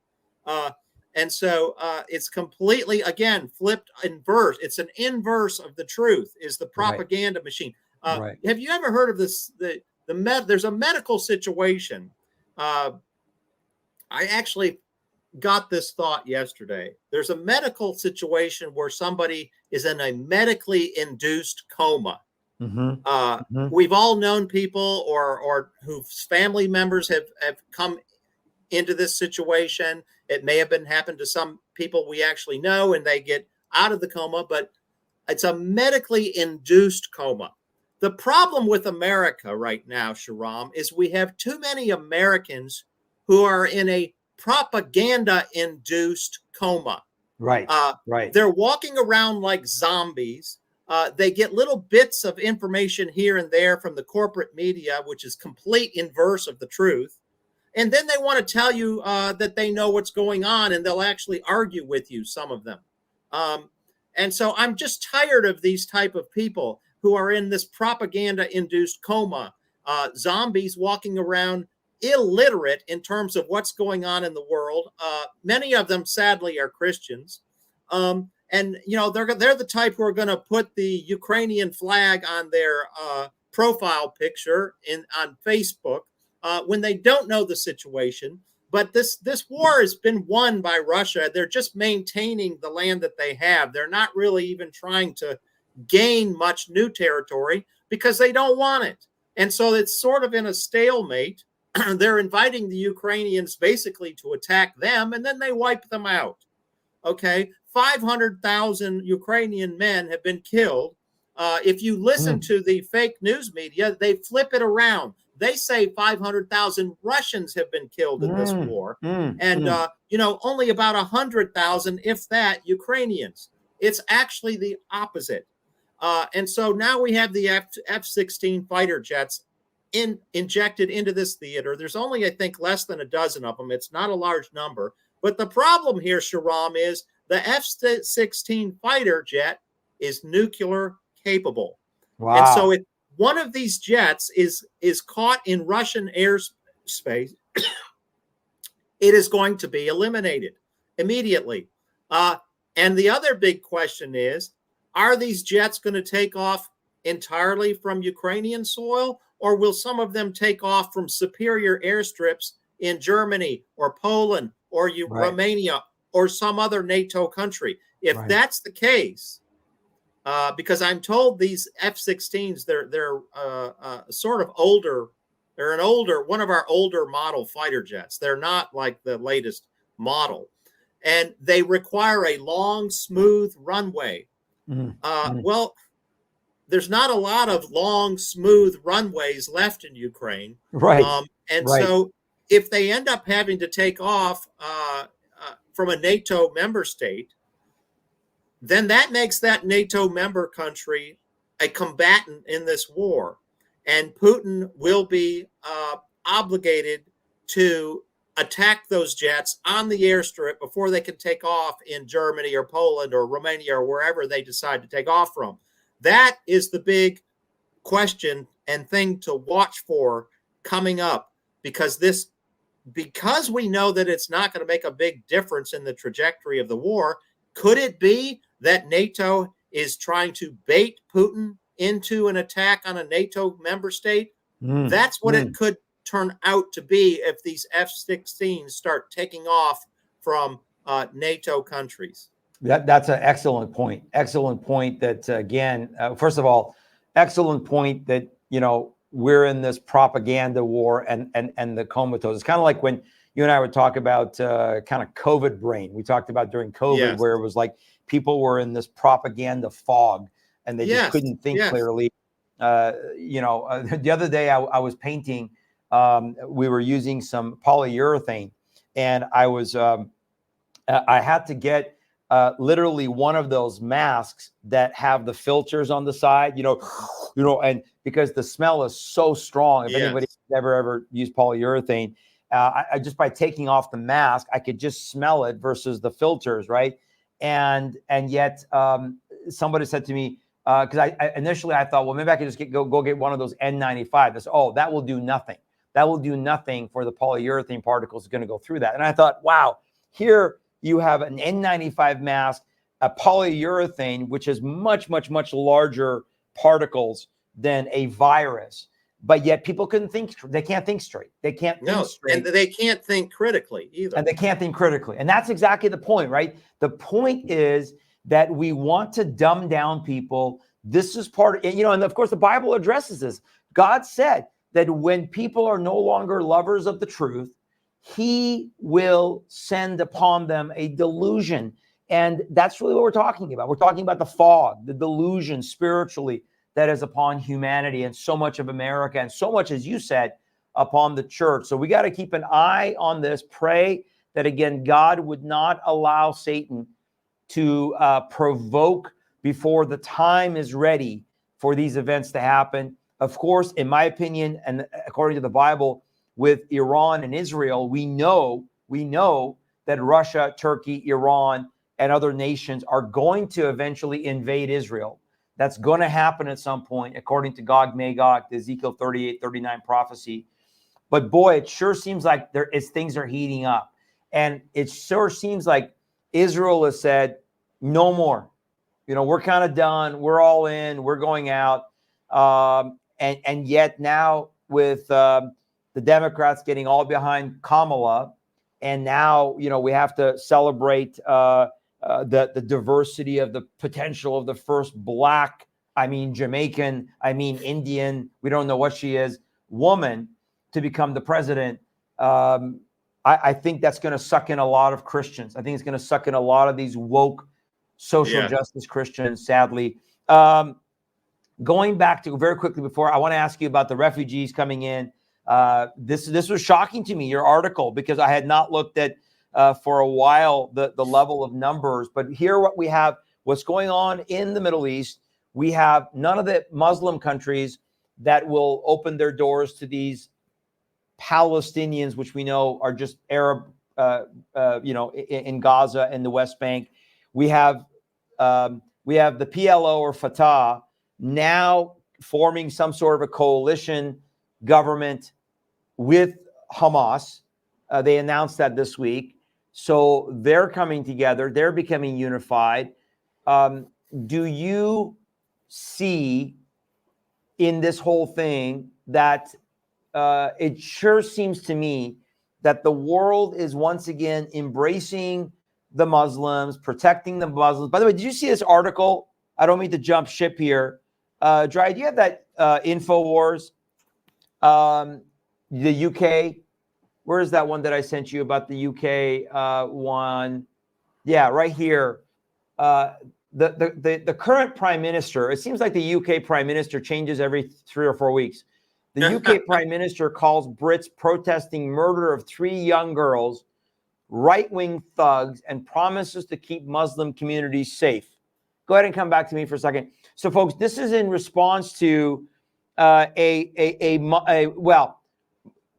And so it's completely, again, flipped inverse. It's an inverse of the truth, is the propaganda machine. Have you ever heard of this? There's a medical situation. I actually got this thought yesterday. There's a medical situation where somebody is in a medically induced coma. We've all known people or whose family members have come into this situation. It may have happened to some people we actually know and they get out of the coma, but it's a medically induced coma. The problem with America right now, Shahram, is we have too many Americans who are in a propaganda-induced coma. Right. They're walking around like zombies. They get little bits of information here and there from the corporate media, which is complete inverse of the truth. And then they want to tell you that they know what's going on, and they'll actually argue with you, some of them. And so I'm just tired of these type of people who are in this propaganda-induced coma, zombies walking around illiterate in terms of what's going on in the world. Many of them, sadly, are Christians. And, they're the type who are going to put the Ukrainian flag on their profile picture on Facebook when they don't know the situation. But this war has been won by Russia. They're just maintaining the land that they have. They're not really even trying to gain much new territory because they don't want it. And so it's sort of in a stalemate. They're inviting the Ukrainians basically to attack them, and then they wipe them out. Okay, 500,000 Ukrainian men have been killed. If you listen to the fake news media, they flip it around. They say 500,000 Russians have been killed in this war, and only about 100,000, if that, Ukrainians. It's actually the opposite. And so now we have the F-16 fighter jets injected into this theater. There's only, I think, less than a dozen of them. It's not a large number. But the problem here, Sharam, is the F-16 fighter jet is nuclear capable. Wow. And so if one of these jets is caught in Russian airspace, it is going to be eliminated immediately. And the other big question is, are these jets going to take off entirely from Ukrainian soil, or will some of them take off from superior airstrips in Germany or Poland or Romania or some other NATO country? If that's the case, because I'm told these F-16s, they're sort of older. They're one of our older model fighter jets. They're not like the latest model, and they require a long, smooth runway. Well, there's not a lot of long, smooth runways left in Ukraine. So if they end up having to take off from a NATO member state, then that makes that NATO member country a combatant in this war. And Putin will be obligated to attack those jets on the airstrip before they can take off in Germany or Poland or Romania or wherever they decide to take off from. That is the big question and thing to watch for coming up, because we know that it's not going to make a big difference in the trajectory of the war. Could it be that NATO is trying to bait Putin into an attack on a NATO member state? That's what it could turn out to be if these F-16s start taking off from NATO countries. That's an excellent point. Excellent point that, again, first of all, excellent point that, we're in this propaganda war and the comatose. It's kind of like when you and I would talk about kind of COVID brain. We talked about during COVID, where it was like people were in this propaganda fog and they just couldn't think clearly. The other day I was painting. We were using some polyurethane, and I had to get literally one of those masks that have the filters on the side, and because the smell is so strong. If anybody's ever used polyurethane, I just by taking off the mask, I could just smell it versus the filters, right? And yet somebody said to me, because I initially thought, well, maybe I could just go get one of those N95. That's that will do nothing. That will do nothing for the polyurethane particles going to go through that. And I thought, wow, here you have an N95 mask, a polyurethane, which is much, much, much larger particles than a virus. But yet people couldn't think. They can't think straight. They can't think straight. And they can't think critically either. And they can't think critically. And that's exactly the point, right? The point is that we want to dumb down people. This is part of, and of course the Bible addresses this. God said that when people are no longer lovers of the truth, he will send upon them a delusion. And that's really what we're talking about. We're talking about the fog, the delusion spiritually that is upon humanity and so much of America and so much, as you said, upon the church. So we got to keep an eye on this. Pray that, again, God would not allow Satan to provoke before the time is ready for these events to happen. Of course, in my opinion, and according to the Bible, with Iran and Israel, we know that Russia, Turkey, Iran, and other nations are going to eventually invade Israel. That's going to happen at some point, according to Gog Magog, the Ezekiel 38-39 prophecy. But boy, it sure seems like things are heating up. And it sure seems like Israel has said, no more. We're kind of done. We're all in. We're going out. And yet now with the Democrats getting all behind Kamala, and now, we have to celebrate the diversity of the potential of the first Black, Jamaican, Indian, we don't know what she is, woman to become the president. I think that's going to suck in a lot of Christians. I think it's going to suck in a lot of these woke social justice Christians, sadly. Going back to very quickly before, I want to ask you about the refugees coming in. This was shocking to me, your article, because I had not looked at for a while the level of numbers. But here what we have, what's going on in the Middle East. We have none of the Muslim countries that will open their doors to these Palestinians, which we know are just Arab in Gaza and the West Bank. We have the PLO or Fatah now forming some sort of a coalition government with Hamas. They announced that this week. So they're coming together. They're becoming unified. Do you see in this whole thing that it sure seems to me that the world is once again embracing the Muslims, protecting the Muslims? By the way, did you see this article? I don't mean to jump ship here. Dry, do you have that InfoWars? The UK. Where is that one that I sent you about the UK one? Yeah, right here. The current prime minister, it seems like the UK prime minister changes every 3 or 4 weeks. The UK prime minister calls Brits protesting murder of 3 young girls right-wing thugs and promises to keep Muslim communities safe. Go ahead and come back to me for a second. So, folks, this is in response to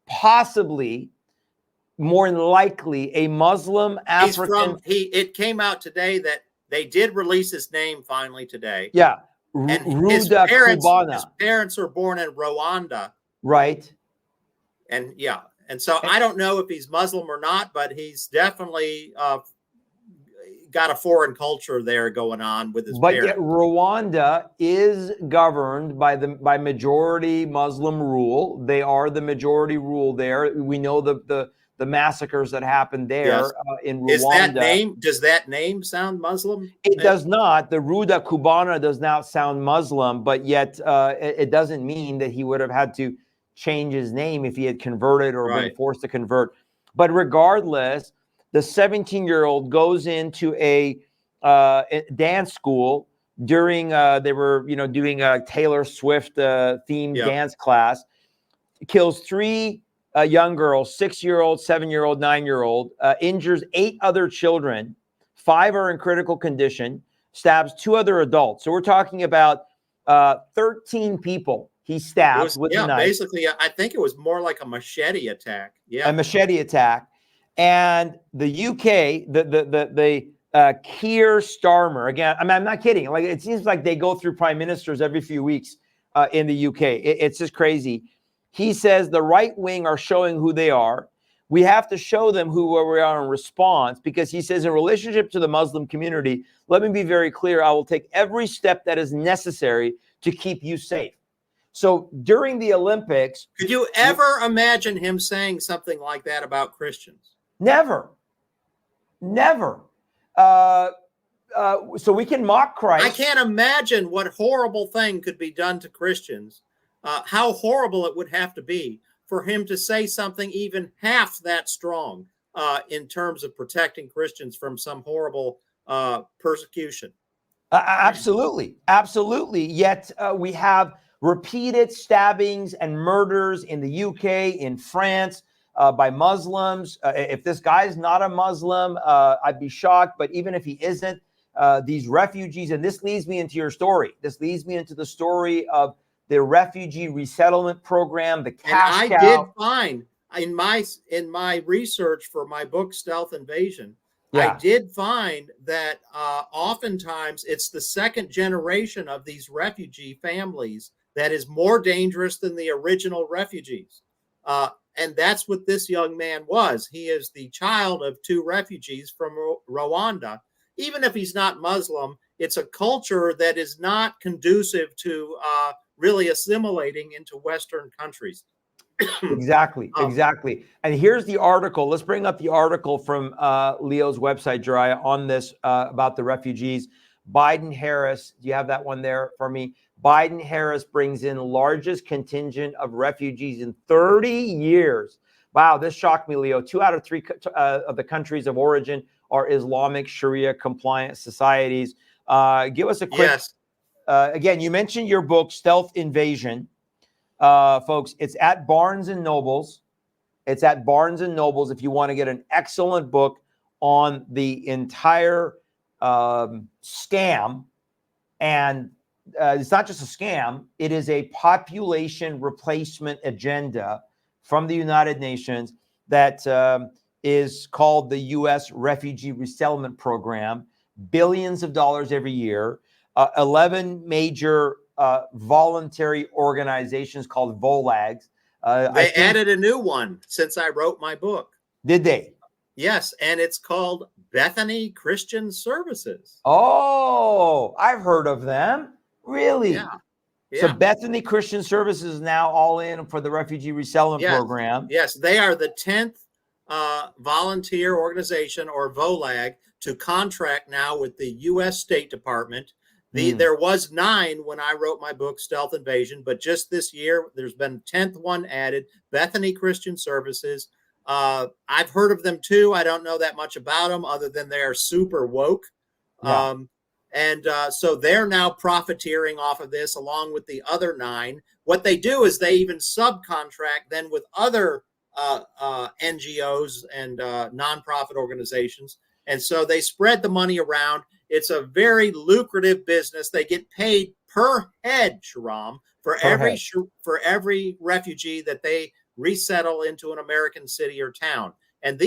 possibly, more than likely, a Muslim African. It came out today that they did release his name finally today. Yeah. And his parents were born in Rwanda. Right. And yeah. And so I don't know if he's Muslim or not, but he's definitely got a foreign culture there going on with his parents. But yet Rwanda is governed by majority Muslim rule. They are the majority rule there. We know the massacres that happened there. Yes. In Rwanda. Does that name sound Muslim? It does not. The Ruda Cubana does not sound Muslim, but yet it doesn't mean that he would have had to change his name if he had converted or been forced to convert. But regardless, the 17-year-old goes into a dance school during they were doing a Taylor Swift themed dance class. Kills 3 young girls, 6-year-old, 7-year-old, 9-year-old, injures 8 other children. 5 are in critical condition, stabs 2 other adults. So we're talking about 13 people he stabbed with a knife. Basically, I think it was more like a machete attack. Yeah, a machete attack. And the UK, the Keir Starmer, again, I mean, I'm not kidding. Like, it seems like they go through prime ministers every few weeks in the UK. It's just crazy. He says the right wing are showing who they are. We have to show them who we are in response, because he says in relationship to the Muslim community, let me be very clear, I will take every step that is necessary to keep you safe. So during the Olympics. Could you ever imagine him saying something like that about Christians? Never. So we can mock Christ. I can't imagine what horrible thing could be done to Christians. How horrible it would have to be for him to say something even half that strong in terms of protecting Christians from some horrible persecution. Absolutely. Yet we have repeated stabbings and murders in the UK, in France, by Muslims. If this guy's not a Muslim, I'd be shocked. But even if he isn't, these refugees, and this leads me into your story. This leads me into the story of the refugee resettlement program, the cash cow. I did find in my research for my book, Stealth Invasion, I did find that oftentimes it's the second generation of these refugee families that is more dangerous than the original refugees. And that's what this young man was. He is the child of 2 refugees from Rwanda. Even if he's not Muslim, it's a culture that is not conducive to really assimilating into Western countries. Exactly. And here's the article. Let's bring up the article from Leo's website, Jiraiya, on this about the refugees. Biden-Harris, do you have that one there for me? Biden-Harris brings in largest contingent of refugees in 30 years. Wow, this shocked me, Leo. 2 out of 3 of the countries of origin are Islamic Sharia compliant societies. Give us a quick. Yes. Again, you mentioned your book, Stealth Invasion. Folks, it's at Barnes and Nobles. It's at Barnes and Nobles if you want to get an excellent book on the entire scam. And it's not just a scam. It is a population replacement agenda from the United Nations that is called the U.S. Refugee Resettlement Program, billions of dollars every year, 11 major voluntary organizations called VOLAGs. They added a new one since I wrote my book. Did they? Yes, and it's called Bethany Christian Services. Oh, I've heard of them. Really? Yeah. So Bethany Christian Services is now all in for the refugee resettlement program. Yes, they are the 10th volunteer organization, or VOLAG, to contract now with the U.S. State Department. There was 9 when I wrote my book, Stealth Invasion, but just this year, there's been 10th one added, Bethany Christian Services. I've heard of them too. I don't know that much about them other than they are super woke. Yeah. So they're now profiteering off of this along with the other 9. What they do is they even subcontract then with other NGOs and nonprofit organizations. And so they spread the money around. It's a very lucrative business. They get paid per head, Shahram, for every refugee that they resettle into an American city or town. And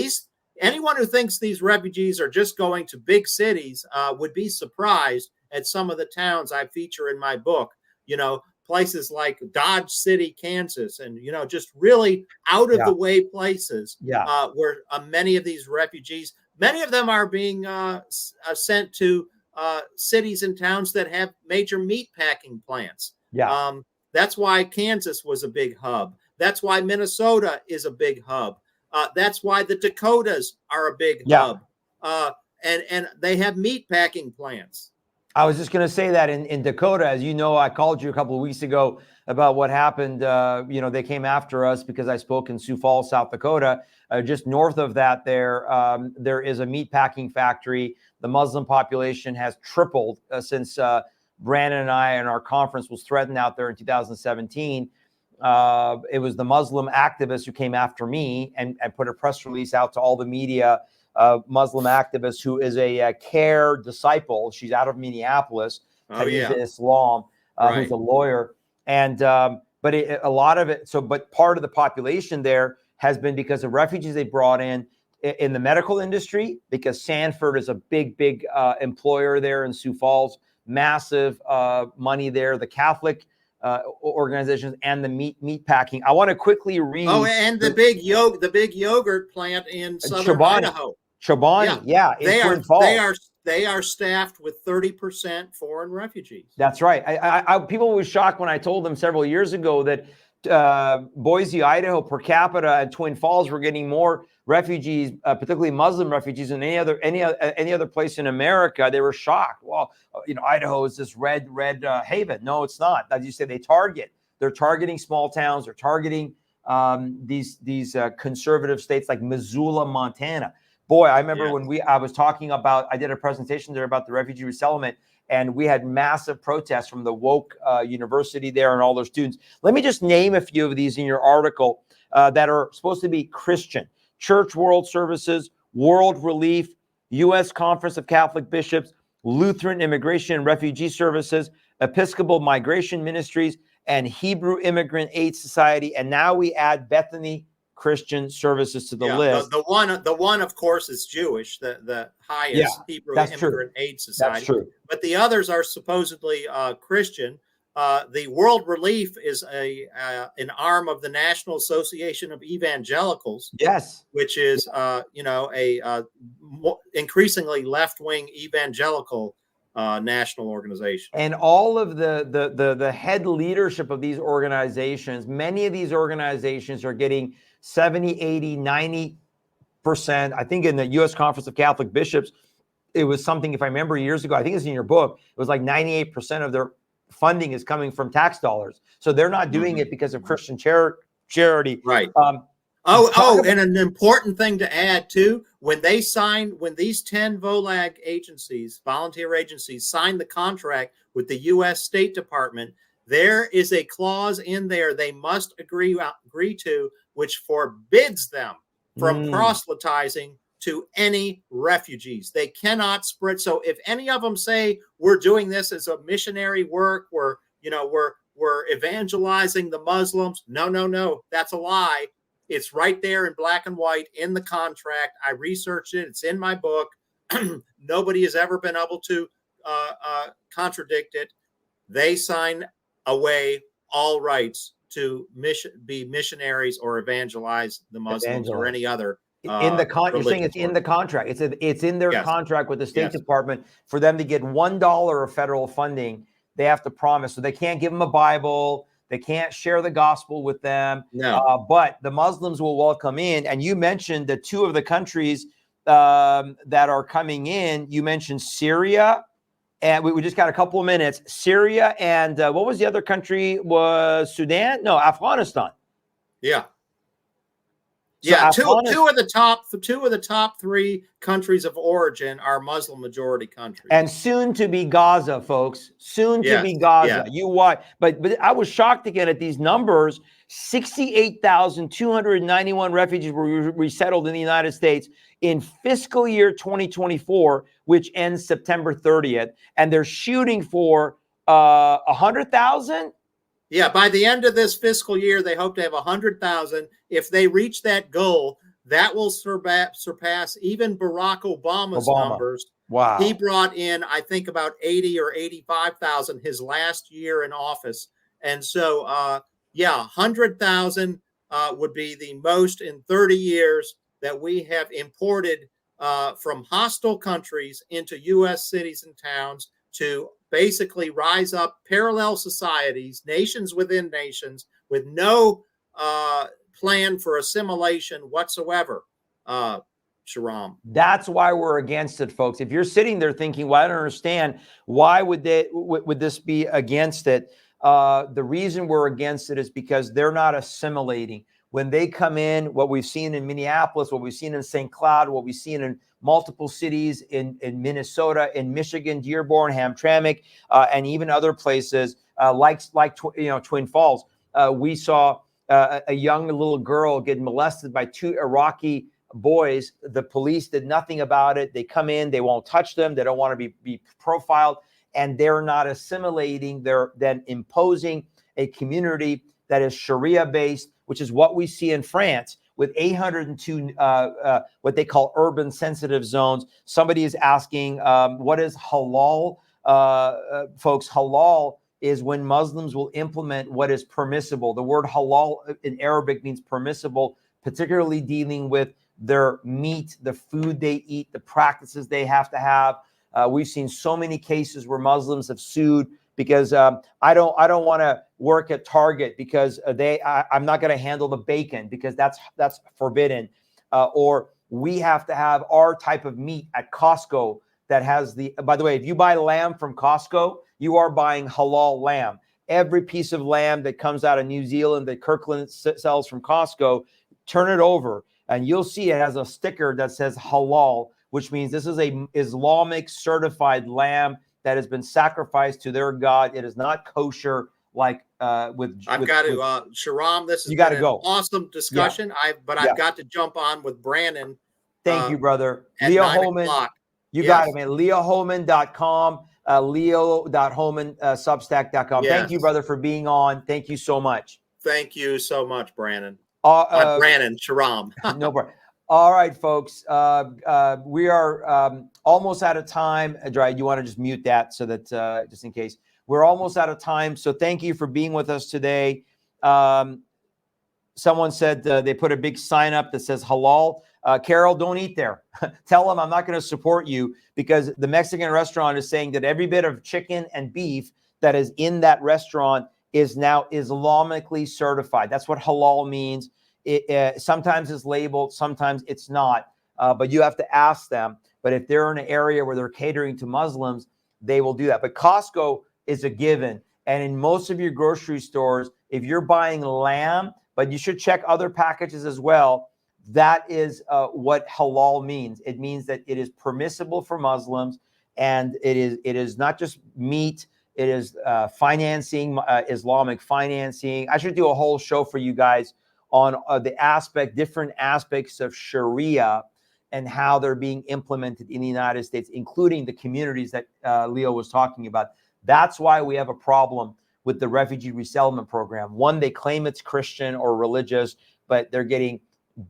anyone who thinks these refugees are just going to big cities would be surprised at some of the towns I feature in my book. Places like Dodge City, Kansas, and just really out of the way places where many of these refugees, many of them are being sent to cities and towns that have major meat packing plants. That's why Kansas was a big hub. That's why Minnesota is a big hub. That's why the Dakotas are a big hub. And they have meat packing plants. I was just going to say that in Dakota, as you know, I called you a couple of weeks ago about what happened. They came after us because I spoke in Sioux Falls, South Dakota. Just north of that, there is a meat packing factory. The Muslim population has tripled since Brandon and I and our conference was threatened out there in 2017. It was the Muslim activists who came after me and put a press release out to all the media. Muslim activist who is a CARE disciple. She's out of Minneapolis, Islam, who's a lawyer. And but a lot of it. But part of the population there has been because of refugees they brought in the medical industry, because Sanford is a big employer there in Sioux Falls, massive money there. The Catholic organizations and the meat packing. I want to quickly read. Oh, and the big yogurt plant in southern Idaho. Chobani, they are staffed with 30% foreign refugees. That's right. People were shocked when I told them several years ago that Boise, Idaho, per capita, and Twin Falls were getting more refugees, particularly Muslim refugees, than any other place in America. They were shocked. Well, Idaho is this red haven. No, it's not. As you say, they're targeting small towns. They're targeting these conservative states like Missoula, Montana. Boy, I remember when I did a presentation there about the refugee resettlement, and we had massive protests from the woke university there and all their students. Let me just name a few of these in your article that are supposed to be Christian. Church World Services, World Relief, U.S. Conference of Catholic Bishops, Lutheran Immigration and Refugee Services, Episcopal Migration Ministries, and Hebrew Immigrant Aid Society. And now we add Bethany Christian Services to the list. The one, of course, is Jewish, the highest Hebrew Immigrant Aid Society. That's true. But the others are supposedly Christian. The World Relief is an arm of the National Association of Evangelicals. Yes, which is a increasingly left-wing evangelical national organization. And all of the head leadership of these organizations, many of these organizations are getting 70, 80, 90%. I think in the U.S. Conference of Catholic Bishops, it was something, if I remember years ago, I think it's in your book, it was like 98% of their funding is coming from tax dollars. So they're not doing it because of Christian charity. Right. And an important thing to add too, when these 10 VOLAG agencies, volunteer agencies, signed the contract with the U.S. State Department, there is a clause in there they must agree to, which forbids them from proselytizing to any refugees. They cannot spread. So if any of them say we're doing this as a missionary work, we're evangelizing the Muslims, no, that's a lie. It's right there in black and white in the contract. I researched it. It's in my book. Nobody has ever been able to contradict it. They sign away all rights to be missionaries or evangelize the Muslims or any other. You're saying it's in the contract. It's in their contract with the State Department for them to get $1 of federal funding. They have to promise, so they can't give them a Bible. They can't share the gospel with them. No. But the Muslims will welcome in. And you mentioned the two of the countries that are coming in. You mentioned Syria, and we just got a couple of minutes. Syria and what was the other country? Was Sudan? No, Afghanistan. Yeah. So yeah, two of the top three countries of origin are Muslim majority countries, and soon to be Gaza, folks. Soon to be Gaza. You watch, but I was shocked again at these numbers. 68,291 refugees were resettled in the United States in fiscal year 2024, which ends September 30th, and they're shooting for 100,000. Yeah, by the end of this fiscal year, they hope to have 100,000. If they reach that goal, that will surpass even Barack Obama's numbers. Wow. He brought in, I think, about 80 or 85,000 his last year in office. And so, 100,000 would be the most in 30 years that we have imported from hostile countries into U.S. cities and towns to basically rise up parallel societies, nations within nations, with no plan for assimilation whatsoever. Shahram. That's why we're against it, folks. If you're sitting there thinking, well, I don't understand, why would this be against it? The reason we're against it is because they're not assimilating. When they come in, what we've seen in Minneapolis, what we've seen in St. Cloud, what we've seen in multiple cities in Minnesota, in Michigan, Dearborn, Hamtramck, and even other places like Twin Falls. We saw a young little girl get molested by two Iraqi boys. The police did nothing about it. They come in, they won't touch them. They don't want to be profiled, and they're not assimilating. They're then imposing a community that is Sharia-based, which is what we see in France with 802 what they call urban sensitive zones. Somebody is asking, what is halal? Folks, halal is when Muslims will implement what is permissible. The word halal in Arabic means permissible, particularly dealing with their meat, the food they eat, the practices they have to have. We've seen so many cases where Muslims have sued because I don't want to work at Target because I'm not going to handle the bacon because that's forbidden, or we have to have our type of meat at Costco that has by the way, if you buy lamb from Costco, you are buying halal lamb. Every piece of lamb that comes out of New Zealand that Kirkland sells from Costco, turn it over and you'll see it has a sticker that says halal, which means this is a Islamic certified lamb that has been sacrificed to their God. It is not kosher like with. I've got to, Shahram, this has been an awesome discussion. I've got to jump on with Brandon. Thank you, brother. Leo Hohmann. You got it, man. LeoHohmann.com, Leo.Hohmann, Substack.com. Yes. Thank you, brother, for being on. Thank you so much. Thank you so much, Brandon. Brandon, Shahram. No problem. All right, folks. We are almost out of time. Dry, you want to just mute that so that just in case. We're almost out of time. So thank you for being with us today. Someone said they put a big sign up that says halal. Carol, don't eat there. Tell them I'm not going to support you because the Mexican restaurant is saying that every bit of chicken and beef that is in that restaurant is now Islamically certified. That's what halal means. It sometimes it's labeled, sometimes it's not, but you have to ask them. But if they're in an area where they're catering to Muslims, they will do that. But Costco is a given. And in most of your grocery stores, if you're buying lamb, but you should check other packages as well, that is what halal means. It means that it is permissible for Muslims, and it is not just meat. It is financing, Islamic financing. I should do a whole show for you guys on different aspects of Sharia and how they're being implemented in the United States, including the communities that Leo was talking about. That's why we have a problem with the refugee resettlement program. One, they claim it's Christian or religious. but they're getting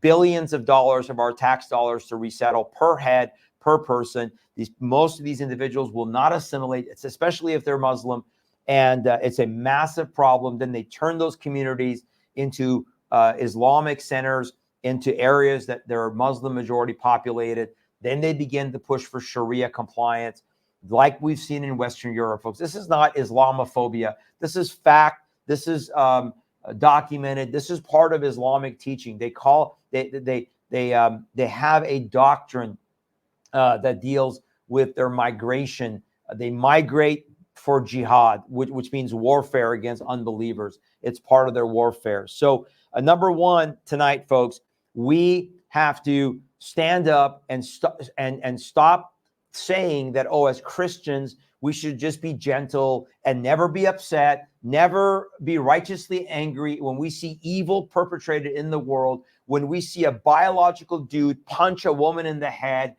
billions of dollars of our tax dollars to resettle per head, per person. Most of these individuals will not assimilate, especially if they're Muslim, and it's a massive problem. Then they turn those communities into Islamic centers, into areas that they're Muslim majority populated. Then they begin to push for Sharia compliance, like we've seen in Western Europe, folks. This is not Islamophobia. This is fact. This is documented. This is part of Islamic teaching. They have a doctrine that deals with their migration. They migrate for jihad, which means warfare against unbelievers. It's part of their warfare. So number one tonight, folks, we have to stand up and stop saying that, oh, as Christians, we should just be gentle and never be upset, never be righteously angry when we see evil perpetrated in the world, when we see a biological dude punch a woman in the head.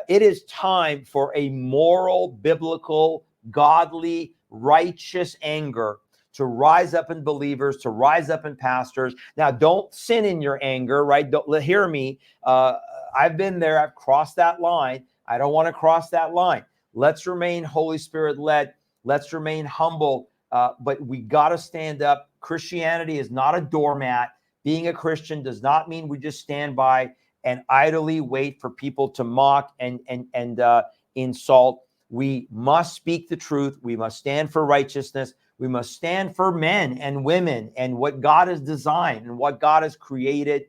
It is time for a moral, biblical, godly, righteous anger to rise up in believers, to rise up in pastors. Now, don't sin in your anger, right? Don't hear me. I've been there. I've crossed that line. I don't want to cross that line. Let's remain Holy Spirit led. Let's remain humble. But we got to stand up. Christianity is not a doormat. Being a Christian does not mean we just stand by and idly wait for people to mock and insult. We must speak the truth. We must stand for righteousness. We must stand for men and women and what God has designed and what God has created.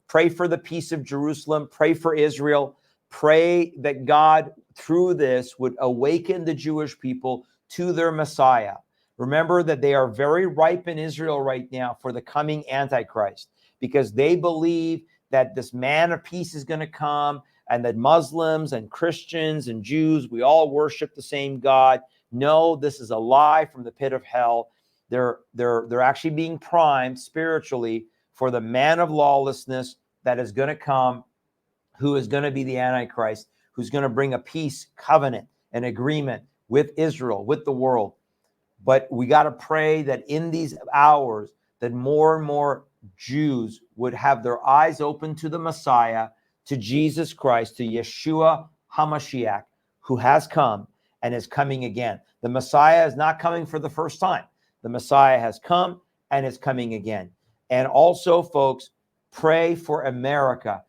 Pray for the peace of Jerusalem. Pray for Israel. Pray that God, through this, would awaken the Jewish people to their Messiah. Remember that they are very ripe in Israel right now for the coming Antichrist, because they believe that this man of peace is going to come, and that Muslims and Christians and Jews, we all worship the same God. No, this is a lie from the pit of hell. They're actually being primed spiritually for the man of lawlessness that is going to come, who is going to be the Antichrist, who's going to bring a peace covenant, an agreement with Israel, with the world. But we got to pray that in these hours, that more and more Jews would have their eyes open to the Messiah, to Jesus Christ, to Yeshua HaMashiach, who has come and is coming again. The Messiah is not coming for the first time. The Messiah has come and is coming again. And also, folks, pray for America.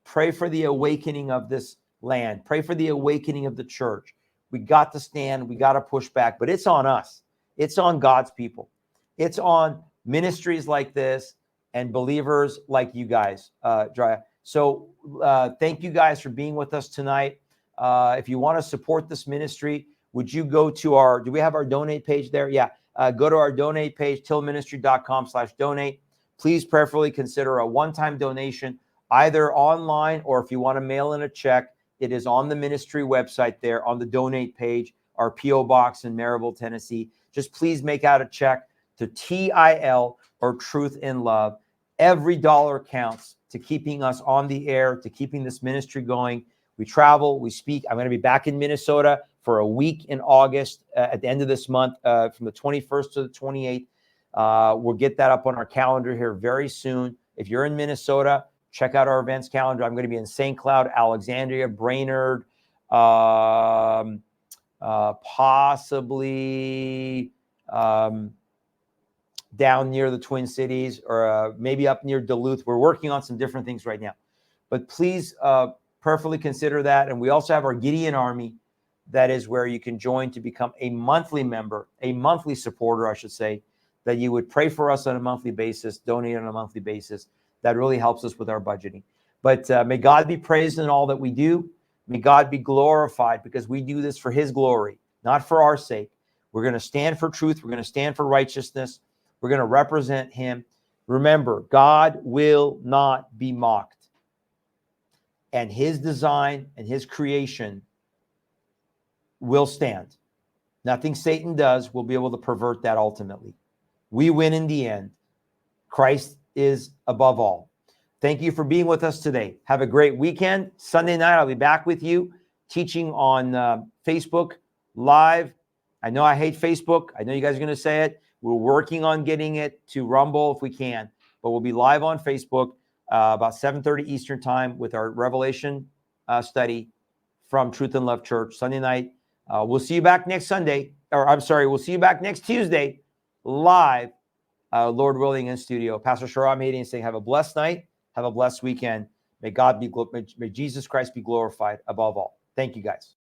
Pray for the awakening of this land. Pray for the awakening of the church. We got to stand. We got to push back. But it's on us. It's on God's people. It's on ministries like this and believers like you guys, Drya. So thank you guys for being with us tonight. If you want to support this ministry, would you go to do we have our donate page there? Yeah. Go to our donate page, tillministry.com/donate. Please prayerfully consider a one-time donation, either online or if you want to mail in a check. It is on the ministry website there on the donate page, our P.O. Box in Maryville, Tennessee. Just please make out a check to TIL, or Truth in Love. Every dollar counts to keeping us on the air, to keeping this ministry going. We travel, we speak. I'm going to be back in Minnesota for a week in August at the end of this month, from the 21st to the 28th. We'll get that up on our calendar here very soon. If you're in Minnesota, check out our events calendar. I'm going to be in St. Cloud, Alexandria, Brainerd, possibly down near the Twin Cities, or maybe up near Duluth. We're working on some different things right now. But please prayerfully consider that. And we also have our Gideon Army. That is where you can join to become a monthly member, a monthly supporter, I should say, that you would pray for us on a monthly basis, donate on a monthly basis. That really helps us with our budgeting. But may God be praised in all that we do. May God be glorified, because we do this for his glory, not for our sake. We're going to stand for truth. We're going to stand for righteousness. We're going to represent him. Remember, God will not be mocked. And his design and his creation will stand. Nothing Satan does will be able to pervert that ultimately. We win in the end. Christ is above all. Thank you for being with us today. Have a great weekend. Sunday night, I'll be back with you teaching on Facebook Live. I know I hate Facebook. I know you guys are going to say it. We're working on getting it to Rumble if we can. but we'll be live on Facebook about 7:30 Eastern time with our Revelation study from Truth and Love Church Sunday night. We'll see you back next Sunday, or I'm sorry, we'll see you back next Tuesday live, Lord willing, in studio. Pastor Sharam Hadian saying, have a blessed night, have a blessed weekend. May Jesus Christ be glorified above all. Thank you, guys.